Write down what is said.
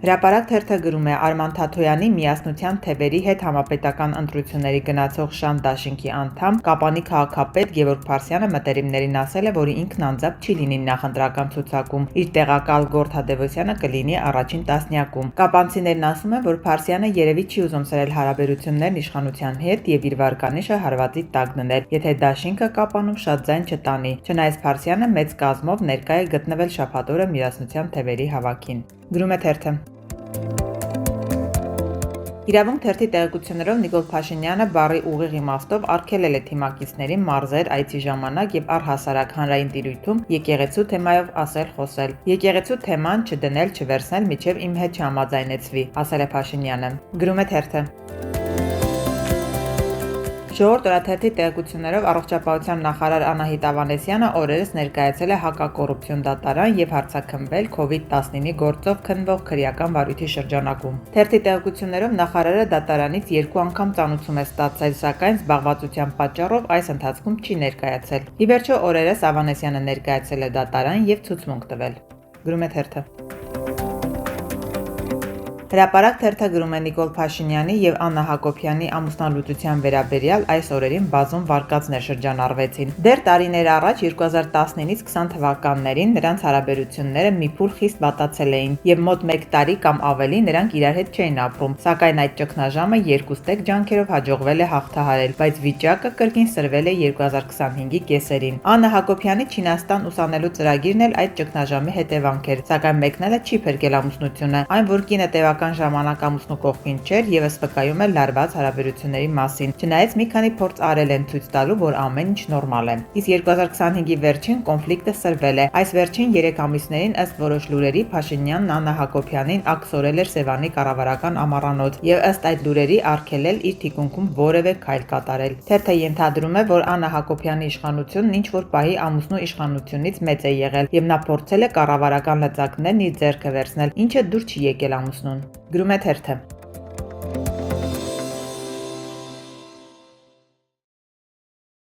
Հրապարակ թերթը գրում է Արման Թաթոյանի միասնության թևերի հետ համապետական ընտրությունների գնացող Շամ դաշինքի անդամ, Կապանի քաղաքապետ Գևորգ Փարսյանը մտերիմներին ասել է, որ ինքն անձամբ չի լինի նախընտրական ցուցակում, իր տեղակալ Գորթ Հադևոսյանը կլինի առաջին տասնյակում։ Կապանցիներն ասում են, որ Փարսյանը երևի չի ուզում սրել հարաբերություններն իշխանության հետ եւ իր վարկանիշը հարվածի տակ դնել, եթե դաշինքը Կապանում շատ ձայն չտանի։ Չնայած Փարսյանը մեծ կազմով ներկա է գտնվել շաբաթ օրը միասնության թևերի հավաքին։ Գրում է թերթը։ Իրավունք թերթի տեղեկություններով Նիկոլ Փաշինյանը բառի ուղիղ իմաստով արգելել է թիմակիցներին մարզեր այցի ժամանակ եւ առհասարակ հանրային տիրույթում եկեղեցու թեմայով ասել-խոսել։ Եկեղեցու թեման չդնել, չվերցնել, մինչեւ իմ հետ չհամաձայնեցվի, ասել է Փաշինյանը։ Գրում է թերթը։ Ժողովուրդ օրաթերթի տեղեկություններով առողջապահության նախարար Անահիտ Ավանեսյանը օրերս ներկայացել է հակակոռուպցիոն դատարան եւ հարցաքննվել COVID-19-ի գործով քննվող քրեական վարույթի շրջանակում։ Թերթի տեղեկություններով նախարարը դատարանից 2 անգամ ծանուցում է ստացել, սակայն զբաղվածության պատճառով այս ընթացքում չի ներկայացել։ Ի վերջո օրերս Ավանեսյանը ներկայացել է դատարան եւ ցուցմունք տվել։ Գրում է թերթը։ Հրապարակ թերթը գրում է Նիկոլ Փաշինյանի եւ Աննա Հակոբյանի ամուսնալուծության վերաբերյալ այս օրերին բազում վարկածներ շրջանառվեցին։ Դեռ տարիներ առաջ 2019-ից 20 թվականներին նրանց հարաբերությունները մի փուլ խիստ վատացել էին եւ մոտ 1 տարի կամ ավելի նրանք իրար հետ չէին ապրում, սակայն այդ ճգնաժամը երկուստեք ջանքերով հաջողվել է հաղթահարել, բայց վիճակը կրկին սրվել է 2025-ի կեսերին։ Աննա Հակոբյանի Չինաստան ուսանելու ծրագիրն էլ այդ ճգնաժամի հետևանք էր, սակայն մեկնելը չի փրկել ամուսնությունը, այն որ կինը տևական ժամանակ ամուսնու կողքին չէր եւս վկայում է լարված հարաբերությունների մասին, չնայած մի քանի փորձ արել են ցույց տալու, որ ամեն ինչ նորմալ է։ Իսկ 2025-ի վերջին կոնֆլիկտը սրվել է։ Այս վերջին 3 ամիսներին ըստ որոշ լուրերի Փաշինյանն Աննա Հակոբյանին ակսորել էր Սևանի կառավարական ամառանոց եւ ըստ այդ լուրերի արգելել իր թիկունքում որևէ քայլ կատարել։ Թերթը ենթադրում է, որ Աննա Հակոբյանի իշխանությունն ինչ որ պահի ամուսնու իշխանությունից մեծ է եղել եւ նա փորձել է կառավարական լծակներն իր ձեռքը վերցնել, ինչը դուր չի եկել ամուսնուն։ Գրում է թերթը։